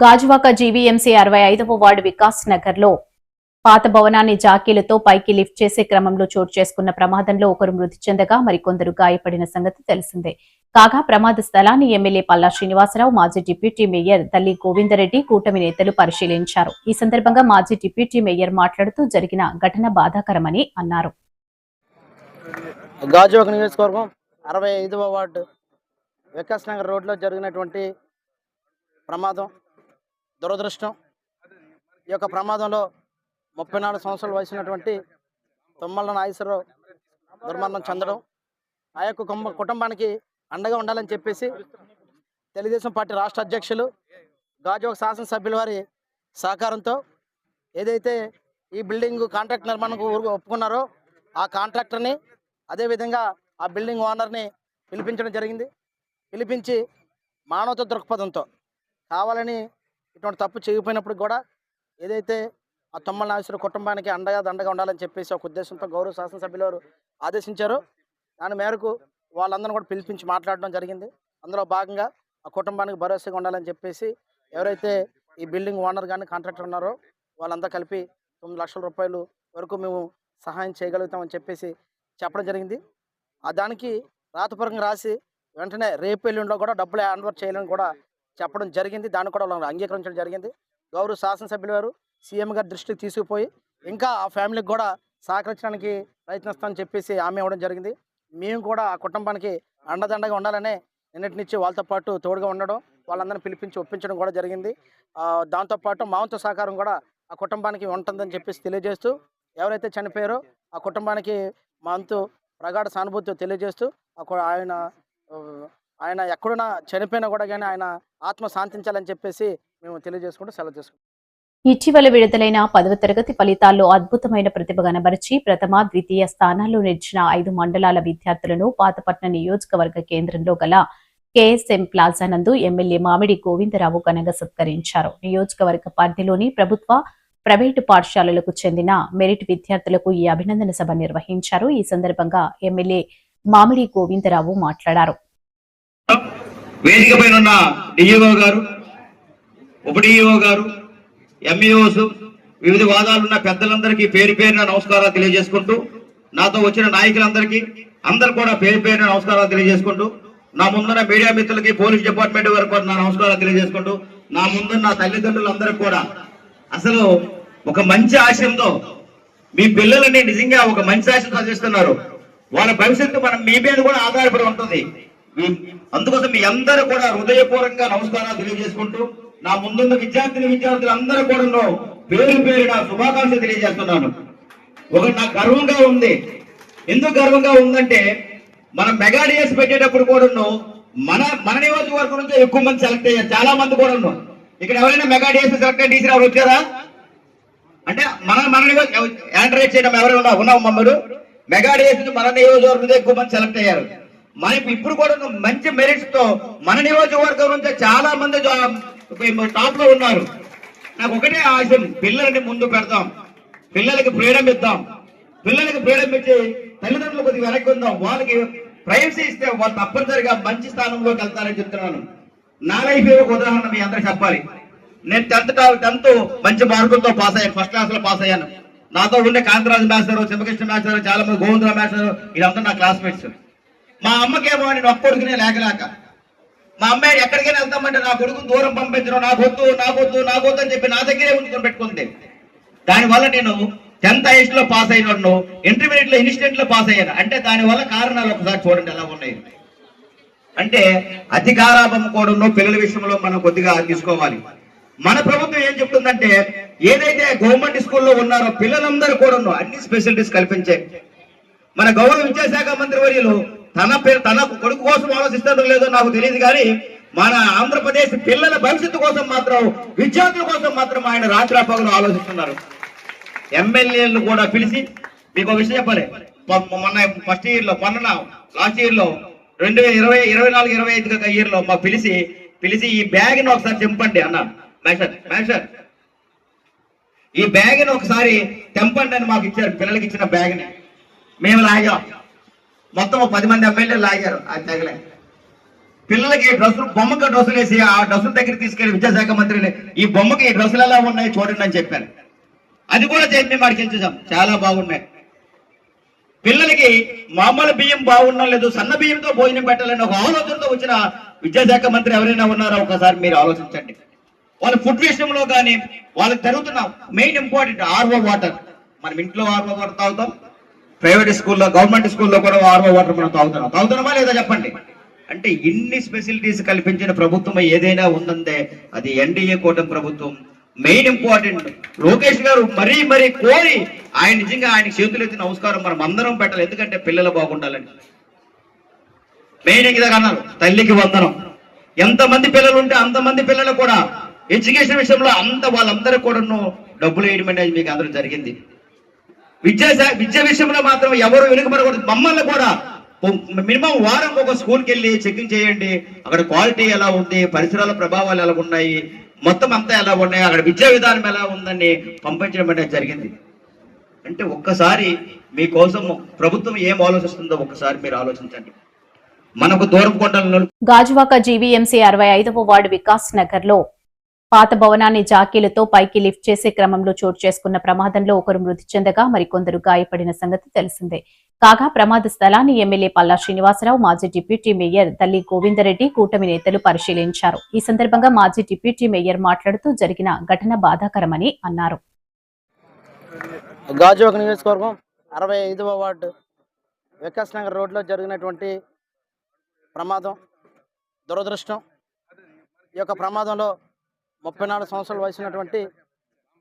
Gajuwaka GVMC 65వ ward Vikas Nagar లో పాత భవనాన్ని జాకీలతో పైకి లిఫ్ట్ చేసే క్రమంలో చోటు చేసుకున్న ప్రమాదంలో ఒకరు మృతి చెందగా మరికొందరు గాయపడిన సంగతి తెలిసిందే. కాగా ప్రమాద స్థలాన్ని ఎమ్మెల్యే పల్లా శ్రీనివాసరావు, మాజీ డిప్యూటీ మేయర్ తల్లి గోవిందరెడ్డి, కూటమి నేతలు పరిశీలించారు. ఈ సందర్భంగా మాజీ డిప్యూటీ మేయర్ మాట్లాడుతూ జరిగిన ఘటన బాధాకరమని అన్నారు. గాజువాక నియోజకవర్గం 65వ వార్డు వికాస్ నగర్ రోడ్లో జరిగినటువంటి ప్రమాదం దురదృష్టం. ఈ యొక్క ప్రమాదంలో 34 సంవత్సరాల వయసున్నటువంటి తుమ్మల నాగేశ్వరరావు దుర్మరణం చెందడం, ఆ యొక్క కుటుంబానికి అండగా ఉండాలని చెప్పేసి తెలుగుదేశం పార్టీ రాష్ట్ర అధ్యక్షులు గాజువాక శాసనసభ్యుల వారి సహకారంతో ఏదైతే ఈ బిల్డింగ్ కాంట్రాక్ట్ నిర్మాణంకు ఒప్పుకున్నారో ఆ కాంట్రాక్టర్ని, అదేవిధంగా ఆ బిల్డింగ్ ఓనర్ని పిలిపించడం జరిగింది. పిలిపించి మానవత దృక్పథంతో కావాలని ఇటువంటి తప్పు చేయకపోయినప్పుడు కూడా ఏదైతే ఆ తుమ్మల నాగేశ్వర కుటుంబానికి దండగా ఉండాలని చెప్పేసి ఒక ఉద్దేశంతో గౌరవ శాసనసభ్యులు వారు ఆదేశించారో దాని మేరకు వాళ్ళందరూ కూడా పిలిపించి మాట్లాడడం జరిగింది. అందులో భాగంగా ఆ కుటుంబానికి భరోసాగా ఉండాలని చెప్పేసి ఎవరైతే ఈ బిల్డింగ్ ఓనర్ కానీ కాంట్రాక్టర్ ఉన్నారో వాళ్ళంతా కలిపి 9 లక్షల రూపాయలు వరకు మేము సహాయం చేయగలుగుతామని చెప్పేసి చెప్పడం జరిగింది. ఆ దానికి రాతపూర్వకంగా రాసి వెంటనే రేపు ఎల్లుండిలో కూడా డబ్బులు హ్యాండ్ ఓవర్ చేయాలని కూడా చెప్పడం జరిగింది. దాన్ని కూడా వాళ్ళు అంగీకరించడం జరిగింది. గౌరవ శాసనసభ్యుల వారు సీఎం గారి దృష్టికి తీసుకుపోయి ఇంకా ఆ ఫ్యామిలీకి కూడా సహకరించడానికి ప్రయత్నిస్తామని చెప్పేసి హామీ ఇవ్వడం జరిగింది. మేము కూడా ఆ కుటుంబానికి అండదండగా ఉండాలనే నిన్నటి నుంచి వాళ్ళతో పాటు తోడుగా ఉండడం, వాళ్ళందరినీ పిలిపించి ఒప్పించడం కూడా జరిగింది. దాంతోపాటు మా వంతు సహకారం కూడా ఆ కుటుంబానికి ఉంటుందని చెప్పేసి తెలియజేస్తూ, ఎవరైతే చనిపోయారో ఆ కుటుంబానికి మా వంతు ప్రగాఢ సానుభూతి తెలియజేస్తూ ఆయన ఎక్కడున్నా చనిపోయినా కూడా కానీ ఆయన ఆత్మ శాంతించాలని చెప్పేసి మేము తెలియజేసుకుంటూ సెలవు తీసుకుంటాం. ఇటీవల విడుదలైన 10వ తరగతి ఫలితాల్లో అద్భుతమైన ప్రతిభ కనబరిచి ప్రథమ, ద్వితీయ స్థానాల్లో నిలిచిన 5 మండలాల విద్యార్థులను పాతపట్నం నియోజకవర్గ కేంద్రంలో గల కేఎస్ఎం ప్లాజా నందు ఎమ్మెల్యే మామిడి గోవిందరావు ఘనంగా సత్కరించారు. నియోజకవర్గ పరిధిలోని ప్రభుత్వ, ప్రైవేటు పాఠశాలలకు చెందిన మెరిట్ విద్యార్థులకు ఈ అభినందన సభ నిర్వహించారు. ఈ సందర్భంగా ఎమ్మెల్యే మామిడి గోవిందరావు మాట్లాడారు. వేదికపైన ఉన్న డిఈఓ గారు, ఉప డిఈఓ గారు, ఎంఈఓస్, వివిధ వాదాలున్న పెద్దలందరికీ పేరు పేరున నమస్కారాలు తెలియజేసుకుంటూ, నాతో వచ్చిన నాయకులందరికీ అందరు కూడా పేరు పేరున నమస్కారాలు తెలియజేసుకుంటూ, నా ముందున్న మీడియా మిత్రులకి, పోలీస్ డిపార్ట్మెంట్ వరకు నా నమస్కారాలు తెలియజేసుకుంటూ, నా ముందున్న తల్లిదండ్రులందరికీ కూడా అసలు ఒక మంచి ఆశయంతో మీ పిల్లలని నిజంగా ఒక మంచి ఆశ చదివిస్తున్నారు. వాళ్ళ భవిష్యత్తు మీ మీద కూడా ఆధారపడి ఉంటుంది. అందుకోసం మీ అందరూ కూడా హృదయపూర్వకంగా నమస్కారాలు తెలియజేసుకుంటూ, నా ముందున్న విద్యార్థులు అందరూ కూడా పేరు పేరున శుభాకాంక్షలు తెలియజేస్తున్నాను. ఒకటి నాకు గర్వంగా ఉంది. ఎందుకు గర్వంగా ఉందంటే, మనం మెగా డిఎస్ పెట్టేటప్పుడు కూడా మన నియోజకవర్గం నుంచి ఎక్కువ మంది సెలెక్ట్ అయ్యారు. చాలా మంది కూడా ఇక్కడ ఎవరైనా మెగా డిఎస్ సెలెక్ట్ అయ్యి డీసీ ఎవరు వచ్చారా అంటే మన యాంటరేట్ చేయడం ఎవరైనా ఉన్నాం మమ్మల్ని మెగా డిఎస్ మన నియోజకవర్గం నుంచి ఎక్కువ మంది సెలెక్ట్ అయ్యారు. మనకి ఇప్పుడు కూడా మంచి మెరిట్స్ తో మన నియోజకవర్గం నుంచి చాలా మంది టాప్ లో ఉన్నారు. నాకు ఒకటే ఆశ, పిల్లలని ముందు పెడతాం, పిల్లలకి ఫ్రీడమ్ ఇద్దాం, పిల్లలకి ఫ్రీడమ్ ఇచ్చి తల్లిదండ్రులు కొద్దిగా వెనక్కి ఉందాం, వాళ్ళకి ప్రైవసీ ఇస్తే వాళ్ళు తప్పనిసరిగా మంచి స్థానంలోకి వెళ్తారని చెప్తున్నాను. నా లైఫ్ ఒక ఉదాహరణ మీ అందరూ చెప్పాలి. నేను 10th మంచి మార్కులతో పాస్ అయ్యాను, ఫస్ట్ క్లాస్ లో పాస్ అయ్యాను. నాతో ఉండే కాంతరాజు మాస్టర్, శివకృష్ణ మాస్టర్, చాలా మంది గోవిందరావు మాస్టర్, ఇదంతా నా క్లాస్మేట్స్. మా అమ్మకేమో నేను ఒక్కొడుకునే లేకలేక, మా అమ్మాయి ఎక్కడికైనా వెళ్తామంటే నా కొడుకుని దూరం పంపించడం, నాకొద్దు అని చెప్పి నా దగ్గరే ఉంచుకొని పెట్టుకుంది. దానివల్ల నేను 10th హైయెస్ట్ లో పాస్ అయినను, ఇంటర్మీడియట్ లో ఇన్స్టెంట్ లో పాస్ అయ్యాను. అంటే దానివల్ల కారణాలు ఒకసారి చూడండి ఎలా ఉన్నాయి. అంటే అధికారాభం కూడా పిల్లల విషయంలో మనం కొద్దిగా తీసుకోవాలి. మన ప్రభుత్వం ఏం చెప్తుందంటే, ఏదైతే గవర్నమెంట్ స్కూల్లో ఉన్నారో పిల్లలందరూ కూడా అన్ని ఫెసిలిటీస్ కల్పించే మన గౌరవ విద్యాశాఖ మంత్రి వర్యులు తన కొడుకు కోసం ఆలోచిస్తారో లేదో నాకు తెలియదు, కానీ మన ఆంధ్రప్రదేశ్ పిల్లల భవిష్యత్తు కోసం మాత్రం, విద్యార్థుల కోసం మాత్రం ఆయన రాత్రాపగలు ఆలోచిస్తున్నారు. ఎమ్మెల్యేలను కూడా పిలిచి మీకు ఒక విషయం చెప్పాలి. మొన్న ఫస్ట్ ఇయర్ లో, లాస్ట్ ఇయర్ లో 2024-25 ఇయర్ లో మాకు పిలిచి ఈ బ్యాగ్ ని ఒకసారి తెంపండి అన్న, మేషర్ ఈ బ్యాగ్ ని ఒకసారి తెంపండి అని మాకు ఇచ్చారు. పిల్లలకి ఇచ్చిన బ్యాగ్ ని మేము లాగాం. మొత్తం 10 మంది ఎమ్మెల్యేలు లాగారు. అది తగలే పిల్లలకి డ్రెస్సులు బొమ్మకి డ్రెస్సులు వేసి ఆ డ్రెస్సుల దగ్గర తీసుకెళ్లి విద్యాశాఖ మంత్రిని ఈ బొమ్మకి డ్రెస్సులు ఎలా ఉన్నాయి చూడండి అని చెప్పాను. అది కూడా చేసి మేము అడిగించాం, చాలా బాగున్నాయి. పిల్లలకి మామూలు బియ్యం బాగున్నా లేదు, సన్న బియ్యంతో భోజనం పెట్టాలని ఒక ఆలోచనతో వచ్చిన విద్యాశాఖ మంత్రి ఎవరైనా ఉన్నారో ఒకసారి మీరు ఆలోచించండి. వాళ్ళ ఫుడ్ విషయంలో కానీ వాళ్ళకి జరుగుతున్న మెయిన్ ఇంపార్టెంట్ ఆర్ఓ వాటర్. మనం ఇంట్లో ఆర్ఓ వాటర్ తాగుతాం, ప్రైవేట్ స్కూల్లో గవర్నమెంట్ స్కూల్లో కూడా ఆర్ఓ వాటర్ మనం తాగుతున్నామా లేదా చెప్పండి. అంటే ఇన్ని ఫెసిలిటీస్ కల్పించిన ప్రభుత్వం ఏదైనా ఉందంటే అది ఎన్డీఏ కూటమి ప్రభుత్వం. మెయిన్ ఇంపార్టెంట్ లోకేష్ గారు మరీ కోరి ఆయన నిజంగా ఆయన చేతులెత్తి నమస్కారం మనం అందరం పెట్టాలి, ఎందుకంటే పిల్లలు బాగుండాలని. మెయిన్ ఇదే అన్నారు, తల్లికి వందనం. ఎంతమంది పిల్లలు ఉంటే అంతమంది పిల్లలు కూడా ఎడ్యుకేషన్ విషయంలో వాళ్ళందరూ కూడా డబ్బులు వేయడం అనేది మీకు అందరూ జరిగింది. విద్య విషయంలో మాత్రం ఎవరు వెనుకబడకూడదు. మమ్మల్ని కూడా మినిమం వారం ఒక స్కూల్కి వెళ్ళి చెకింగ్ చేయండి, అక్కడ క్వాలిటీ ఎలా ఉంది, పరిసరాల ప్రభావాలు ఎలా ఉన్నాయి, మొత్తం అంతా ఎలా ఉన్నాయి, అక్కడ విద్యా విధానం ఎలా ఉందని పంపించడం అనేది జరిగింది. అంటే ఒక్కసారి మీకోసం ప్రభుత్వం ఏం ఆలోచిస్తుందో ఒక్కసారి మీరు ఆలోచించండి. మనకు దూరం కొండలలో గాజువాక జీవీఎంసీ 65వ వార్డు వికాస్ నగర్ లో పాత భవనాన్ని జాకీలతో పైకి లిఫ్ట్ చేసే క్రమంలో చోటు చేసుకున్న ప్రమాదంలో ఒకరు మృతి చెందగా మరికొందరు గాయపడిన సంగతి తెలిసిందే. కాగా ప్రమాద స్థలాన్ని ఎమ్మెల్యే పల్లా శ్రీనివాసరావు, మాజీ డిప్యూటీ మేయర్ తల్లి గోవిందరెడ్డి, కూటమి నేతలు పరిశీలించారు. ఈ సందర్భంగా మాజీ డిప్యూటీ మేయర్ మాట్లాడుతూ జరిగిన ఘటన బాధాకరమని అన్నారు. గాజువాక నియోజకవర్గం 65వ వార్డు వికాస్ నగర్ రోడ్లో జరిగినటువంటి ప్రమాదం దురదృష్టం. ఈ యొక్క ప్రమాదంలో 34 సంవత్సరాల వయసున్నటువంటి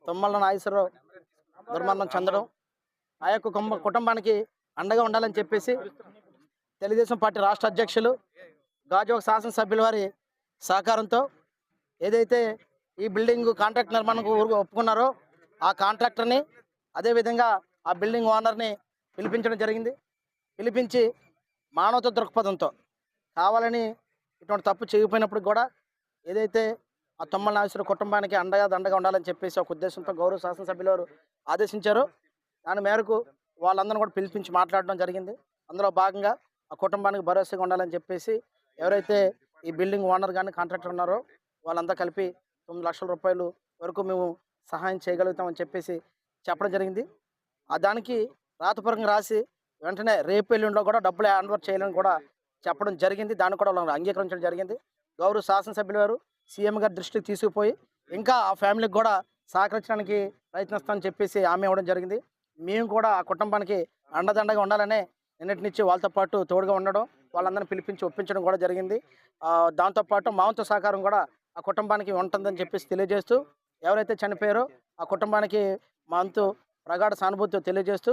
తుమ్మల నాగేశ్వరరావు దుర్మరణం చెందడం, ఆ యొక్క కుటుంబానికి అండగా ఉండాలని చెప్పేసి తెలుగుదేశం పార్టీ రాష్ట్ర అధ్యక్షులు గాజువాక శాసనసభ్యుల వారి సహకారంతో ఏదైతే ఈ బిల్డింగ్ కాంట్రాక్ట్ నిర్మాణం ఒప్పుకున్నారో ఆ కాంట్రాక్టర్ని, అదేవిధంగా ఆ బిల్డింగ్ ఓనర్ని పిలిపించడం జరిగింది. పిలిపించి మానవత దృక్పథంతో కావాలని ఇటువంటి తప్పు చేయకపోయినప్పుడు కూడా ఏదైతే ఆ తుమ్మల నాగేశ్వర కుటుంబానికి దండగా ఉండాలని చెప్పేసి ఒక ఉద్దేశంతో గౌరవ శాసనసభ్యులు వారు ఆదేశించారో దాని మేరకు వాళ్ళందరినీ కూడా పిలిపించి మాట్లాడడం జరిగింది. అందులో భాగంగా ఆ కుటుంబానికి భరోసాగా ఉండాలని చెప్పేసి ఎవరైతే ఈ బిల్డింగ్ ఓనర్ కానీ కాంట్రాక్టర్ ఉన్నారో వాళ్ళంతా కలిపి 9 లక్షల రూపాయలు వరకు మేము సహాయం చేయగలుగుతామని చెప్పేసి చెప్పడం జరిగింది. దానికి రాతపూర్వకంగా రాసి వెంటనే రేపు ఎల్లుండిలో కూడా డబ్బులు హ్యాండ్ ఓవర్ చేయాలని కూడా చెప్పడం జరిగింది. దాన్ని కూడా వాళ్ళు అంగీకరించడం జరిగింది. గౌరవ శాసనసభ్యులు వారు సీఎం గారి దృష్టికి తీసుకుపోయి ఇంకా ఆ ఫ్యామిలీకి కూడా సహకరించడానికి ప్రయత్నిస్తామని చెప్పేసి హామీ ఇవ్వడం జరిగింది. మేము కూడా ఆ కుటుంబానికి అండదండగా ఉండాలనే నిన్నటి నుంచి వాళ్ళతో పాటు తోడుగా ఉండడం, వాళ్ళందరినీ పిలిపించి ఒప్పించడం కూడా జరిగింది. దాంతోపాటు మా వంతు సహకారం కూడా ఆ కుటుంబానికి ఉంటుందని చెప్పేసి తెలియజేస్తూ ఎవరైతే చనిపోయారో ఆ కుటుంబానికి మా వంతు ప్రగాఢ సానుభూతి తెలియజేస్తూ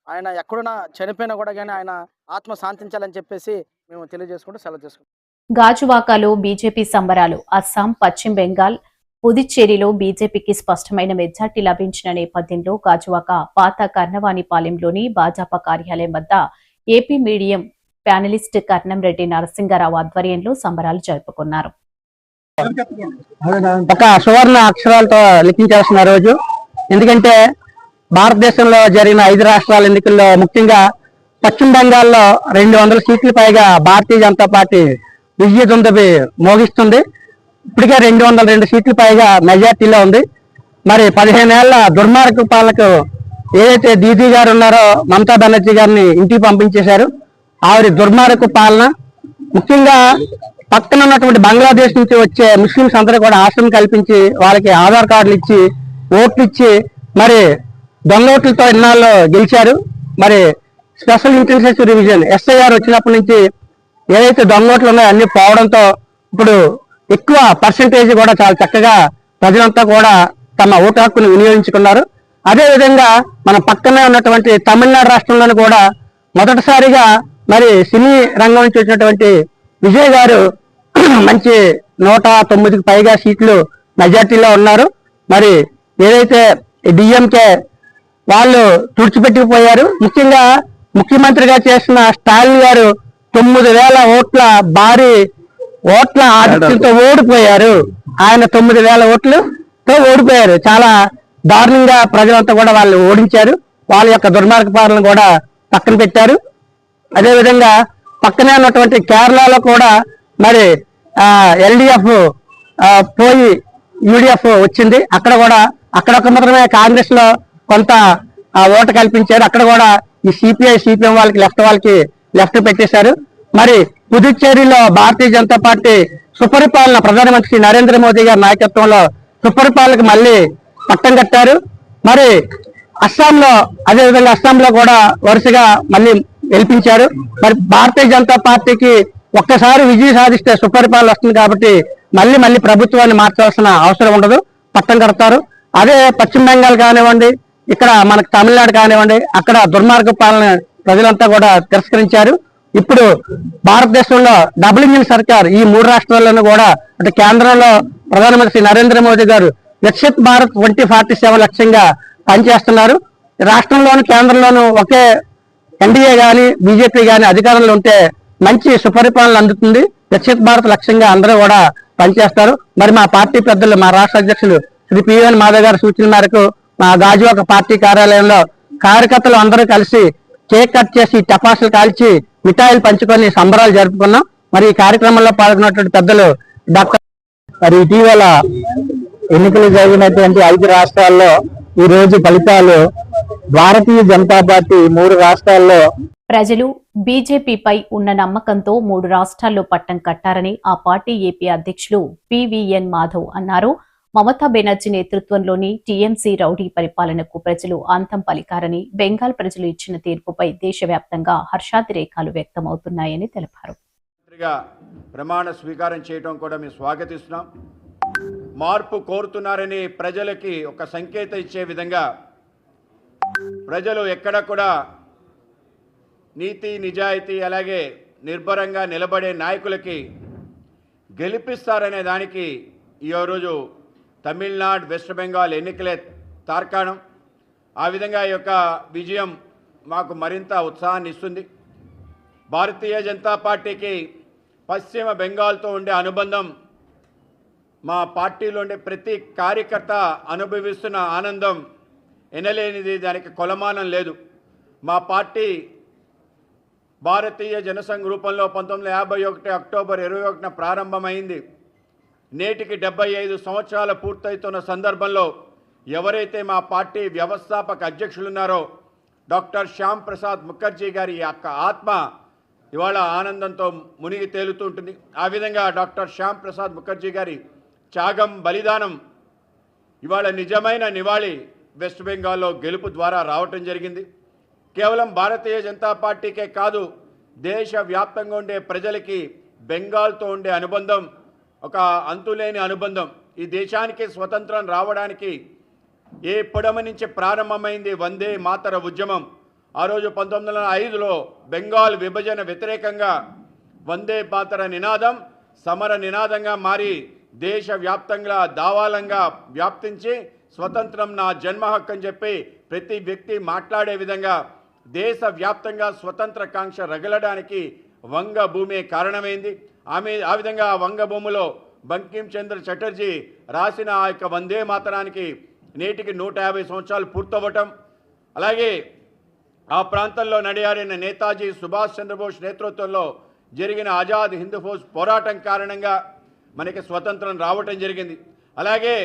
ఆయన ఎక్కడున్నా చనిపోయినా కూడా కానీ ఆయన ఆత్మ శాంతించాలని చెప్పేసి మేము తెలియజేసుకుంటూ సెలవు చేసుకుంటాం. గాజువాకలో బీజేపీ సంబరాలు. అస్సాం, పశ్చిమ బెంగాల్, పుదుచ్చేరిలో బీజేపీకి స్పష్టమైన మెజార్టీ లభించిన నేపథ్యంలో గాజువాక పాత కర్ణవాణిపాలెంలోని భాజపా కార్యాలయం వద్ద AP medium panellist Karnam Reddy Narasinga Rao ఆధ్వర్యంలో సంబరాలు జరుపుకున్నారు. ఒక సువర్ణ అక్షరాలతో లిఖించాల్సిన రోజు. ఎందుకంటే భారతదేశంలో జరిగిన 5 రాష్ట్రాల ఎన్నికల్లో ముఖ్యంగా పశ్చిమ బెంగాల్లో 200 సీట్ల పైగా భారతీయ జనతా పార్టీ విజయ దుందుభి మోగిస్తుంది. ఇప్పటికే 202 సీట్ల పైగా మెజార్టీలో ఉంది. మరి 15 ఏళ్ల దుర్మార్గ పాలకు ఏదైతే దీదీ గారు ఉన్నారో మమతా బెనర్జీ గారిని ఇంటికి పంపించేశారు. ఆవిడ దుర్మార్గ పాలన, ముఖ్యంగా పక్కన ఉన్నటువంటి బంగ్లాదేశ్ నుంచి వచ్చే ముస్లింస్ అందరూ కూడా ఆశ్రమం కల్పించి వాళ్ళకి ఆధార్ కార్డులు ఇచ్చి ఓట్లు ఇచ్చి మరి దొంగోట్లతో ఇన్నాళ్ళు గెలిచారు. మరి స్పెషల్ ఇంటెలిజెన్స్ రివిజన్ SIR వచ్చినప్పటి నుంచి ఏదైతే దొంగోట్లు ఉన్నాయో అన్ని పోవడంతో ఇప్పుడు ఎక్కువ పర్సంటేజ్ కూడా చాలా చక్కగా ప్రజలంతా కూడా తమ ఓటు హక్కును వినియోగించుకున్నారు. అదేవిధంగా మన పక్కనే ఉన్నటువంటి తమిళనాడు రాష్ట్రంలోని కూడా మొదటిసారిగా మరి సినీ రంగం నుంచి వచ్చినటువంటి విజయ్ గారు మంచి 109కి పైగా సీట్లు మెజార్టీలో ఉన్నారు. మరి ఏదైతే డిఎంకే వాళ్ళు తుడిచిపెట్టుకుపోయారు. ముఖ్యంగా ముఖ్యమంత్రిగా చేసిన స్టాలిన్ గారు 9,000 ఓట్ల భారీ ఓట్ల ఆధిక్యంతో ఓడిపోయారు. ఆయన 9,000 ఓట్లతో ఓడిపోయారు. చాలా దారుణంగా ప్రజలంతా కూడా వాళ్ళు ఓడించారు. వాళ్ళ యొక్క దుర్మార్గ పాలన కూడా పక్కన పెట్టారు. అదేవిధంగా పక్కనే ఉన్నటువంటి కేరళలో కూడా మరి ఎల్డిఎఫ్ పోయి యూడిఎఫ్ వచ్చింది. అక్కడ కూడా అక్కడ మాత్రమే కాంగ్రెస్ లో కొంత ఓటు కల్పించారు. అక్కడ కూడా ఈ సిపిఎం వాళ్ళకి లెఫ్ట్ పెట్టేశారు. మరి పుదుచ్చేరిలో భారతీయ జనతా పార్టీ సుపరిపాలన ప్రధానమంత్రి నరేంద్ర మోదీ గారి నాయకత్వంలో సుపరిపాలనకు మళ్ళీ పట్టం కట్టారు. మరి అస్సాంలో కూడా వరుసగా మళ్ళీ గెలిపించారు. మరి భారతీయ జనతా పార్టీకి ఒక్కసారి విజయం సాధిస్తే సుపరిపాలన వస్తుంది కాబట్టి మళ్ళీ ప్రభుత్వాన్ని మార్చాల్సిన అవసరం ఉండదు, పట్టం కడతారు. అదే పశ్చిమ బెంగాల్ కానివ్వండి, ఇక్కడ మనకు తమిళనాడు కానివ్వండి, అక్కడ దుర్మార్గ పాలన ప్రజలంతా కూడా తిరస్కరించారు. ఇప్పుడు భారతదేశంలో డబుల్ ఇంజిన్ సర్కార్ ఈ 3 రాష్ట్రాల్లోనూ కూడా అంటే కేంద్రంలో ప్రధానమంత్రి నరేంద్ర మోదీ గారు వికసిత్ భారత్ 2047 లక్ష్యంగా పనిచేస్తున్నారు. రాష్ట్రంలోను కేంద్రంలోనూ ఒకే ఎన్డీఏ గాని బీజేపీ గాని అధికారంలో ఉంటే మంచి సుపరిపాలన అందుతుంది. వికసిత్ భారత్ లక్ష్యంగా అందరూ కూడా పనిచేస్తారు. మరి మా పార్టీ పెద్దలు, మా రాష్ట్ర అధ్యక్షులు శ్రీ పిఎన్ మాధవ్ గారి సూచన మేరకు మా గాజువాక పార్టీ కార్యాలయంలో కార్యకర్తలు అందరూ కలిసి కేక్ కట్ చేసి టపాసులు కాల్చి మిఠాయిలు పంచుకొని సంబరాలు జరుపుకున్నాం. మరి ఈ కార్యక్రమంలో పాల్గొన్నటువంటి పెద్దలు డాక్టర్ మరి ఇటీవల ఎన్నికలు జరిగినటువంటి 5 రాష్ట్రాల్లో ఈ రోజు ఫలితాలు భారతీయ జనతా పార్టీ 3 రాష్ట్రాల్లో ప్రజలు బీజేపీపై ఉన్న నమ్మకంతో 3 రాష్ట్రాల్లో పట్టం కట్టారని ఆ పార్టీ ఏపీ అధ్యక్షులు పివిఎన్ మాధవ్ అన్నారు. మమతా బెనర్జీ నేతృత్వంలోని టీఎంసీ రౌడీ పరిపాలనకు ప్రజలు అంతం పలికారని, బెంగాల్ ప్రజలు ఇచ్చిన తీర్పుపై దేశవ్యాప్తంగా హర్షాతిరేకాలు వ్యక్తమవుతున్నాయని తెలిపారు. ప్రమాణ స్వీకారం చేయడం కూడా మేము స్వాగతిస్తున్నాం. మార్పు కోరుతున్నారని ప్రజలకి ఒక సంకేతం ఇచ్చే విధంగా ప్రజలు ఎక్కడ కూడా నీతి నిజాయితీ అలాగే నిర్భరంగా నిలబడే నాయకులకి గెలిపిస్తారనే దానికి ఈరోజు తమిళనాడు, వెస్ట్ బెంగాల్ ఎన్నికలే తార్కాణం. ఆ విధంగా ఈ యొక్క విజయం మాకు మరింత ఉత్సాహాన్ని ఇస్తుంది. భారతీయ జనతా పార్టీకి పశ్చిమ బెంగాల్తో ఉండే అనుబంధం, మా పార్టీలో ఉండే ప్రతి కార్యకర్త అనుభవిస్తున్న ఆనందం ఎనలేనిది, దానికి కొలమానం లేదు. మా పార్టీ భారతీయ జనసంఘ్ రూపంలో 1951 అక్టోబర్ 21న ప్రారంభమైంది. నేటికి 75 సంవత్సరాలు పూర్తవుతున్న సందర్భంలో ఎవరైతే మా పార్టీ వ్యవస్థాపక అధ్యక్షులున్నారో డాక్టర్ శ్యామ్ ప్రసాద్ ముఖర్జీ గారి యొక్క ఆత్మ ఇవాళ ఆనందంతో మునిగి తేలుతుంటుంది. ఆ విధంగా డాక్టర్ శ్యామ్ ప్రసాద్ ముఖర్జీ గారి త్యాగం, బలిదానం ఇవాళ నిజమైన నివాళి వెస్ట్ బెంగాల్లో గెలుపు ద్వారా రావటం జరిగింది. కేవలం భారతీయ జనతా పార్టీకే కాదు, దేశవ్యాప్తంగా ఉండే ప్రజలకి బెంగాల్తో ఉండే అనుబంధం ఒక అంతులేని అనుబంధం. ఈ దేశానికి స్వతంత్రం రావడానికి ఏ పొడమ నుంచి ప్రారంభమైంది వందే మాతర ఉద్యమం. ఆ రోజు 1905లో బెంగాల్ విభజన వ్యతిరేకంగా వందే మాతర నినాదం సమర నినాదంగా మారి దేశవ్యాప్తంగా దావాలంగా వ్యాప్తించి స్వతంత్రం నా జన్మ హక్కు అని చెప్పి ప్రతి వ్యక్తి మాట్లాడే విధంగా దేశవ్యాప్తంగా స్వతంత్ర కాంక్ష రగలడానికి వంగభూమి కారణమైంది. ఆ విధంగా వంగభూమిలో బంకిం చంద్ర చటర్జీ రాసిన ఆ యొక్క వందే మాతరానికి నేటికి 150 సంవత్సరాలు పూర్తవటం, అలాగే ఆ ప్రాంతంలో నడియాడిన నేతాజీ సుభాష్ చంద్రబోస్ నేతృత్వంలో జరిగిన ఆజాద్ హింద్ ఫౌజ్ పోరాటం కారణంగా మనకి స్వతంత్రం రావటం జరిగింది. అలాగే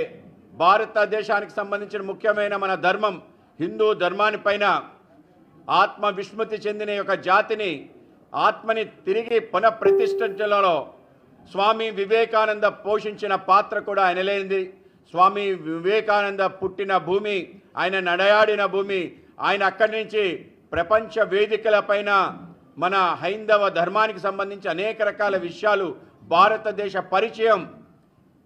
భారతదేశానికి సంబంధించిన ముఖ్యమైన మన ధర్మం హిందూ ధర్మాన్ని పైన ఆత్మ విస్మృతి చెందిన యొక్క జాతిని ఆత్మని తిరిగి పునఃప్రతిష్ఠించడంలో స్వామి వివేకానంద పోషించిన పాత్ర కూడా ఆయనలేనిది. స్వామి వివేకానంద పుట్టిన భూమి, ఆయన నడయాడిన భూమి, ఆయన అక్కడి నుంచి ప్రపంచ వేదికలపైన మన హైందవ ధర్మానికి సంబంధించి అనేక రకాల విషయాలు భారతదేశ పరిచయం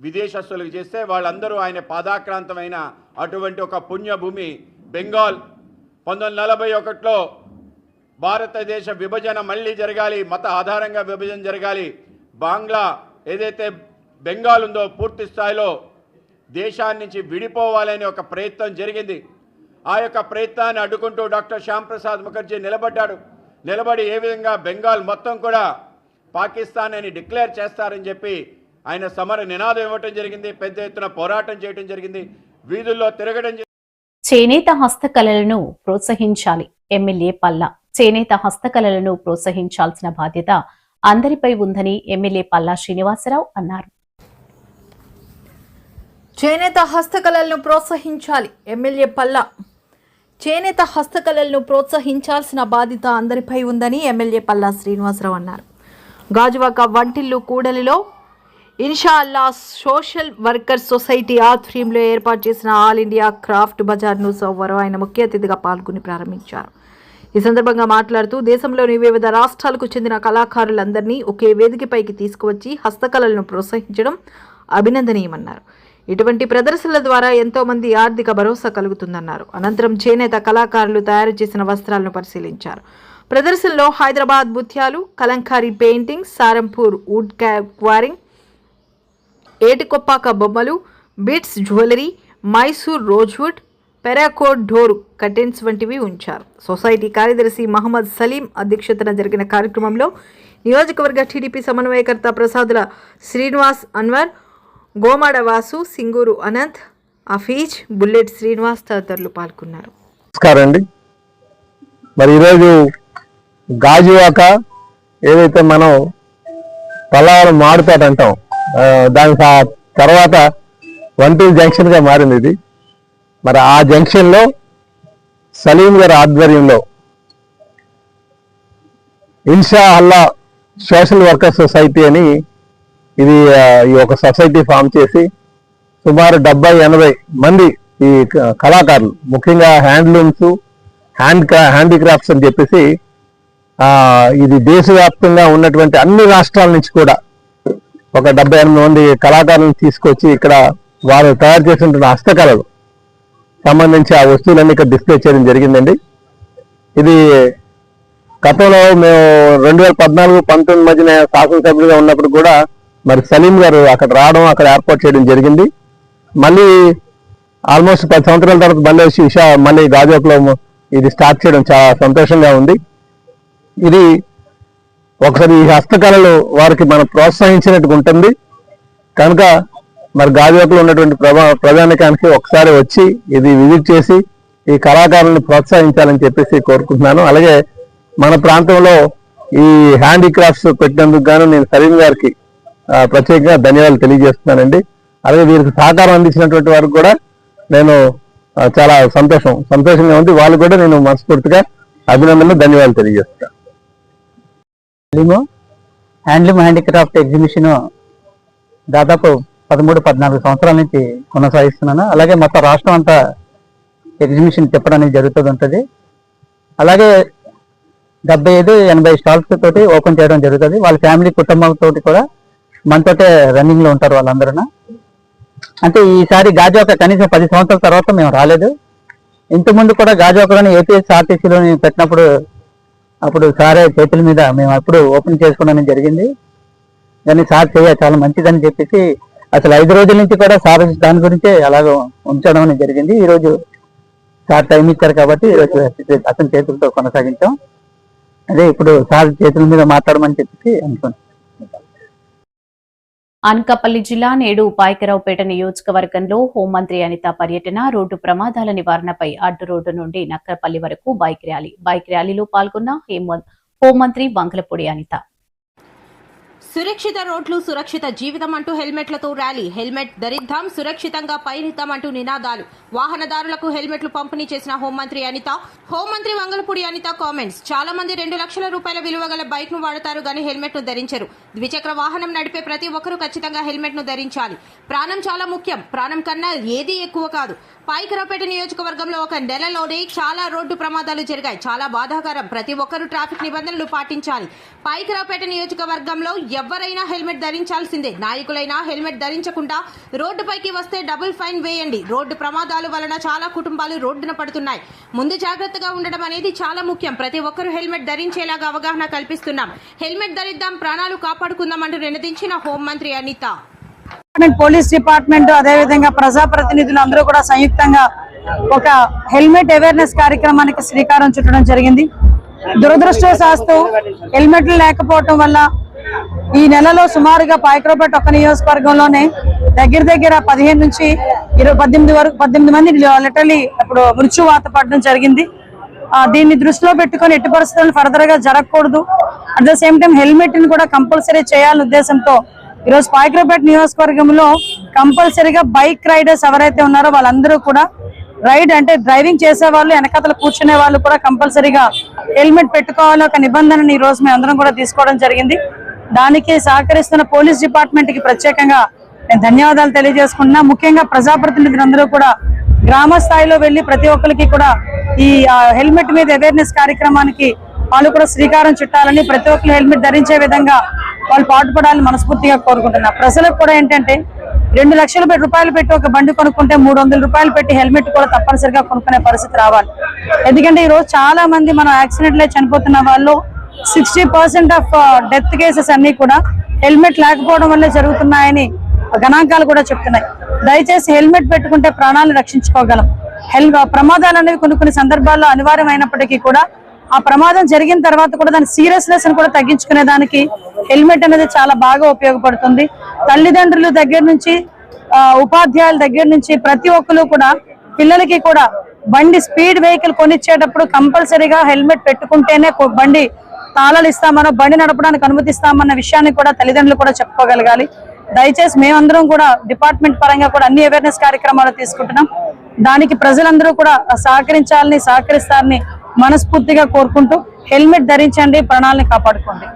విదేశస్తులకు చేస్తే వాళ్ళందరూ ఆయన పాదాక్రాంతమైన అటువంటి ఒక పుణ్యభూమి బెంగాల్. 1941లో భారతదేశ విభజన మళ్ళీ జరగాలి, మత ఆధారంగా విభజన జరగాలి, బాంగ్లా ఏదైతే బెంగాల్ ఉందో పూర్తి స్థాయిలో దేశాన్ని నుంచి విడిపోవాలని ఒక ప్రయత్నం జరిగింది. ఆ యొక్క ప్రయత్నాన్ని అడ్డుకుంటూ డాక్టర్ శ్యామ్ ప్రసాద్ ముఖర్జీ నిలబడి ఏ విధంగా బెంగాల్ మొత్తం కూడా పాకిస్తాన్ అని డిక్లేర్ చేస్తారని చెప్పి ఆయన సమర నినాదం ఇవ్వటం జరిగింది. పెద్ద ఎత్తున పోరాటం చేయడం జరిగింది, వీధుల్లో తిరగడం. చేనేత హస్తకళలను ప్రోత్సహించాలి. ఎమ్మెల్యే పల్లా చేనేత హస్తకళలను ప్రోత్సహించాల్సిన బాధ్యత అందరిపై ఉందని ఎమ్మెల్యే పల్లా శ్రీనివాసరావు అన్నారు. చేనేత హస్తకళలను ప్రోత్సహించాలి. ఎమ్మెల్యే పల్లా చేనేత హస్తకళలను ప్రోత్సహించాల్సిన బాధ్యత అందరిపై ఉందని ఎమ్మెల్యే పల్లా శ్రీనివాసరావు అన్నారు. గాజువాక వంటిల్లు కూడలిలో ఇన్షా అల్లా సోషల్ వర్కర్స్ సొసైటీ ఆధ్వర్యంలో ఏర్పాటు చేసిన ఆల్ ఇండియా క్రాఫ్ట్ బజార్ను సోమవారం ఆయన ముఖ్య అతిథిగా పాల్గొని ప్రారంభించారు. ఈ సందర్భంగా మాట్లాడుతూ దేశంలోని వివిధ రాష్ట్రాలకు చెందిన కళాకారులందరినీ ఒకే వేదికపైకి తీసుకువచ్చి హస్తకళలను ప్రోత్సహించడం అభినందనీయమన్నారు. ఇటువంటి ప్రదర్శనల ద్వారా ఎంతో మంది ఆర్థిక భరోసా కలుగుతుందన్నారు. అనంతరం చేనేత కళాకారులు తయారు చేసిన వస్త్రాలను పరిశీలించారు. ప్రదర్శనలో హైదరాబాద్ ముత్యాలు, Kalamkari painting, Saharanpur wood carving, Etikoppaka బొమ్మలు, బిట్స్ జ్యువెలరీ, మైసూర్ రోజ్వుడ్, పెరాకోట్ డోర్ కర్టెన్స్ వంటివి ఉంచారు. సొసైటీ కార్యదర్శి మహమ్మద్ సలీం అధ్యక్షతన జరిగిన కార్యక్రమంలో నియోజకవర్గ టీడీపీ సమన్వయకర్త ప్రసాదుల శ్రీనివాస్ అన్వర్, గోమాడ వాసు, సింగూరు అనంత్, అఫీజ్, బుల్లెట్ శ్రీనివాస్ తదితరులు పాల్గొన్నారు. నమస్కారం అండి. మరి ఈరోజు గాజువాక ఏదైతే మనం పల్లవరం మాడుపేట అంటాం, దాని తర్వాత వంటూరు జంక్షన్ గా మారింది ఇది. మరి ఆ జంక్షన్ లో సలీం గారి ఆధ్వర్యంలో ఇన్షా అల్లా సోషల్ వర్కర్స్ సొసైటీ అని ఇది ఈ ఒక సొసైటీ ఫామ్ చేసి సుమారు 70-80 మంది ఈ కళాకారులు, ముఖ్యంగా హ్యాండ్లూమ్స్, హ్యాండీక్రాఫ్ట్స్ అని చెప్పేసి ఇది దేశవ్యాప్తంగా ఉన్నటువంటి అన్ని రాష్ట్రాల నుంచి కూడా ఒక 78 మంది కళాకారులను తీసుకొచ్చి ఇక్కడ వారు తయారు చేసినటువంటి హస్తకళలు సంబంధించి ఆ వస్తువులన్నీ ఇక్కడ డిస్ప్లే చేయడం జరిగిందండి. ఇది గతంలో మేము 2014-19 మధ్యన శాసనసభ్యులుగా ఉన్నప్పుడు కూడా మరి సలీం గారు అక్కడ రావడం, అక్కడ ఏర్పాటు చేయడం జరిగింది. మళ్ళీ ఆల్మోస్ట్ 10 సంవత్సరాల తర్వాత మళ్ళీ వచ్చి మళ్ళీ గాజువాకలో ఇది స్టార్ట్ చేయడం చాలా సంతోషంగా ఉంది. ఇది ఒకసారి ఈ హస్తకళలు వారికి మనం ప్రోత్సహించినట్టుగా ఉంటుంది కనుక మరి గాజువాకలో ఉన్నటువంటి ప్రజానికానికి ఒకసారి వచ్చి ఇది విజిట్ చేసి ఈ కళాకారులను ప్రోత్సహించాలని చెప్పేసి కోరుకుంటున్నాను. అలాగే మన ప్రాంతంలో ఈ హ్యాండీక్రాఫ్ట్స్ పెట్టినందుకు గాను నేను సలీం గారికి ప్రత్యేకంగా ధన్యవాదాలు తెలియజేస్తున్నానండి. అలాగే వీరికి సహకారం అందించినటువంటి వారికి కూడా నేను చాలా సంతోషంగా ఉంది. వాళ్ళు కూడా నేను మనస్ఫూర్తిగా అభినందనలు, ధన్యవాదాలు తెలియజేస్తాను. హ్యాండ్లూమ్ హ్యాండీక్రాఫ్ట్ ఎగ్జిబిషన్ దాదాపు 13-14 సంవత్సరాల నుంచి కొనసాగిస్తున్నాను. అలాగే మొత్తం రాష్ట్రం అంతా ఎగ్జిబిషన్ తిప్పడం అనేది జరుగుతూ ఉంటుంది. అలాగే 75-80 స్టాల్స్ తోటి ఓపెన్ చేయడం జరుగుతుంది. వాళ్ళ ఫ్యామిలీ కుటుంబంతో కూడా మనతోటే రన్నింగ్ లో ఉంటారు వాళ్ళందరూ. అంటే ఈసారి గాజువాక కనీసం 10 సంవత్సరాల తర్వాత మేము రాలేదు. ఇంతకుముందు కూడా గాజువాకలోని APSRTCలో పెట్టినప్పుడు అప్పుడు సారే చేతుల మీద మేము అప్పుడు ఓపెన్ చేసుకోవడం జరిగింది. కానీ సార్ చాలా మంచిదని చెప్పేసి అసలు 5 రోజుల నుంచి కూడా సార్ దాని గురించే అలాగ ఉంచడం అనేది జరిగింది. ఈ రోజు సార్ టైం ఇచ్చారు కాబట్టి ఈరోజు అతని చేతులతో కొనసాగించాం. అదే ఇప్పుడు సార్ చేతుల మీద మాట్లాడమని చెప్పేసి అనుకున్నాం. అనకాపల్లి జిల్లా నేడు పాయకరావుపేట నియోజకవర్గంలో హోంమంత్రి అనిత పర్యటన, రోడ్డు ప్రమాదాల నివారణపై అడ్డు రోడ్డు నుండి నక్కరపల్లి వరకు బైక్ ర్యాలీలో పాల్గొన్న హోంమంత్రి వంగలపూడి అనిత. సురక్షిత రోడ్లు సురక్షిత జీవితం అంటూ హెల్మెట్లతో ర్యాలీ, హెల్మెట్ ధరిద్దాం సురక్షితంగా పయనిద్దాం అంటూ నినాదాలు, వాహనదారులకు హెల్మెట్లు పంపిణీ చేసిన హోంమంత్రి అనిత. హోంమంత్రి వంగలపూడి అనిత కామెంట్స్. చాలా మంది 2 లక్షల రూపాయల విలువ గల బైక్ ను వాడతారు గానీ హెల్మెట్ ను ధరించరు. ద్విచక్ర వాహనం నడిపే ప్రతి ఒక్కరూ ఖచ్చితంగా హెల్మెట్ ను ధరించాలి. ప్రాణం చాలా ముఖ్యం, ప్రాణం కన్నా ఏదీ ఎక్కువ కాదు. పాయకరావుపేట నియోజకవర్గంలో ఒక నెలలోనే చాలా రోడ్డు ప్రమాదాలు జరిగాయి. చాలా బాధాకరం. ప్రతి ఒక్కరూ ట్రాఫిక్ నిబంధనలు పాటించాలి. పాయకరావుపేట నియోజకవర్గంలో ఎవరైనా హెల్మెట్ ధరించాల్సిందే. నాయకులైనా హెల్మెట్ ధరించకుండా రోడ్డుపైకి వస్తే డబుల్ ఫైన్ వేయండి. రోడ్డు ప్రమాదాల వలన చాలా కుటుంబాలు రోడ్డున పడుతున్నాయి. ముందు జాగ్రత్తగా ఉండడం అనేది చాలా ముఖ్యం. ప్రతి ఒక్కరూ హెల్మెట్ ధరించేలాగా అవగాహన కల్పిస్తున్నాం. హెల్మెట్ ధరిద్దాం, ప్రాణాలు కాపాడుకుందాం అంటూ నినదించిన హోంమంత్రి అనిత. పోలీస్ డిపార్ట్మెంట్ అదేవిధంగా ప్రజాప్రతినిధులు అందరూ కూడా సంయుక్తంగా ఒక హెల్మెట్ అవేర్నెస్ కార్యక్రమానికి శ్రీకారం చుట్టడం జరిగింది. దురదృష్టవశాత్తు హెల్మెట్లు లేకపోవటం వల్ల ఈ నెలలో సుమారుగా పాయకరావుపేట ఒక్క నియోజకవర్గంలోనే దగ్గర 15 నుంచి 18 మంది లిటరలీ ఇప్పుడు మృత్యువాత పడడం జరిగింది. దీన్ని దృష్టిలో పెట్టుకొని ఎట్టి పరిస్థితులను ఫర్దర్ గా జరగకూడదు. At the same time helmet ని కూడా కంపల్సరీ చేయాలనే ఉద్దేశంతో ఈరోజు పాయకరావుపేట నియోజకవర్గంలో కంపల్సరీగా బైక్ రైడర్స్ ఎవరైతే ఉన్నారో వాళ్ళందరూ కూడా రైడ్ అంటే డ్రైవింగ్ చేసే వాళ్ళు, వెనకాతల కూర్చునే వాళ్ళు కూడా కంపల్సరీగా హెల్మెట్ పెట్టుకోవాలని ఒక నిబంధనని ఈ రోజు మేము అందరం కూడా తీసుకోవడం జరిగింది. దానికి సహకరిస్తున్న పోలీస్ డిపార్ట్మెంట్ కి ప్రత్యేకంగా నేను ధన్యవాదాలు తెలియజేసుకుంటున్నా. ముఖ్యంగా ప్రజాప్రతినిధులందరూ కూడా గ్రామ స్థాయిలో వెళ్లి ప్రతి ఒక్కరికి కూడా ఈ హెల్మెట్ మీద అవేర్నెస్ కార్యక్రమానికి వాళ్ళు కూడా శ్రీకారం చుట్టాలని, ప్రతి ఒక్కరు హెల్మెట్ ధరించే విధంగా వాళ్ళు పాటుపడాలని మనస్ఫూర్తిగా కోరుకుంటున్నా. ప్రజలకు కూడా ఏంటంటే 2 లక్షల రూపాయలు పెట్టి ఒక బండి కొనుక్కుంటే 300 రూపాయలు పెట్టి హెల్మెట్ కూడా తప్పనిసరిగా కొనుక్కునే పరిస్థితి రావాలి. ఎందుకంటే ఈ రోజు చాలా మంది మనం యాక్సిడెంట్లే చనిపోతున్న వాళ్ళు 60% ఆఫ్ డెత్ కేసెస్ అన్ని కూడా హెల్మెట్ లేకపోవడం వల్లే జరుగుతున్నాయని గణాంకాలు కూడా చెప్తున్నాయి. దయచేసి హెల్మెట్ పెట్టుకుంటే ప్రాణాలు రక్షించుకోగలం. ప్రమాదాలు అనేవి కొన్ని సందర్భాల్లో అనివార్యమైనప్పటికీ కూడా ఆ ప్రమాదం జరిగిన తర్వాత కూడా దాని సీరియస్నెస్ కూడా తగ్గించుకునే దానికి హెల్మెట్ అనేది చాలా బాగా ఉపయోగపడుతుంది. తల్లిదండ్రుల దగ్గర నుంచి ఉపాధ్యాయుల దగ్గర నుంచి ప్రతి ఒక్కరు కూడా పిల్లలకి కూడా బండి స్పీడ్ వెహికల్ కొనిచ్చేటప్పుడు కంపల్సరీగా హెల్మెట్ పెట్టుకుంటేనే బండి తాళాలు ఇస్తామనో బండి నడపడానికి అనుమతిస్తామన్న విషయాన్ని కూడా తల్లిదండ్రులు కూడా చెప్పుకోగలగాలి. దయచేసి మేమందరం కూడా డిపార్ట్మెంట్ పరంగా కూడా అన్ని అవేర్నెస్ కార్యక్రమాలు తీసుకుంటున్నాం. దానికి ప్రజలందరూ కూడా సహకరిస్తారని మనస్ఫూర్తిగా కోరుకుంటూ హెల్మెట్ ధరించండి, ప్రాణాలను కాపాడుకోండి.